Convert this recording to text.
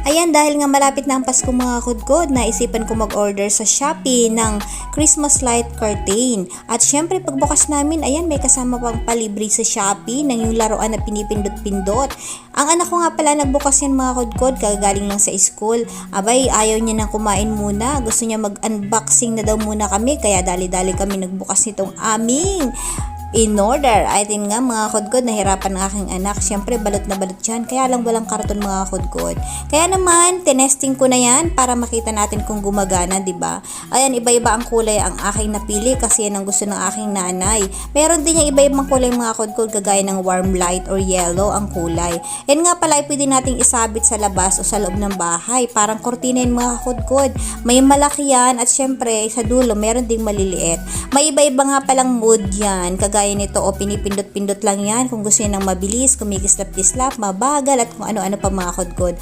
Ayan, dahil nga malapit na ang Pasko mga kudkod, naisipan ko mag-order sa Shopee ng Christmas light curtain. At syempre pagbukas namin, ayan, may kasama pang palibre sa Shopee ng yung laruan na pinipindot-pindot. Ang anak ko nga pala nagbukas yan mga kudkod, kagagaling lang sa school. Abay, ayaw niya nang kumain muna. Gusto niya mag-unboxing na daw muna kami, kaya dali-dali kami nagbukas nitong aming in order. I think nga mga kudkod, nahirapan ng aking anak. Siyempre balot na balot yan, kaya lang walang karton mga kudkod. Kaya naman tinesting ko na yan para makita natin kung gumagana, diba? Ayan, iba-iba ang kulay ang aking napili kasi yan ang gusto ng aking nanay. Meron din yung iba-ibang kulay mga kudkod, kagaya ng warm light or yellow ang kulay. Yan nga pala ay pwede nating isabit sa labas o sa loob ng bahay, parang kortina yan mga kudkod. May malaki yan at syempre sa dulo meron ding maliliit. May iba-iba nga palang mood yan, kagaya nito o pinipindot-pindot lang yan kung gusto nyo ng mabilis, kumikislap-kislap, mabagal at kung ano-ano pa mga kudkod.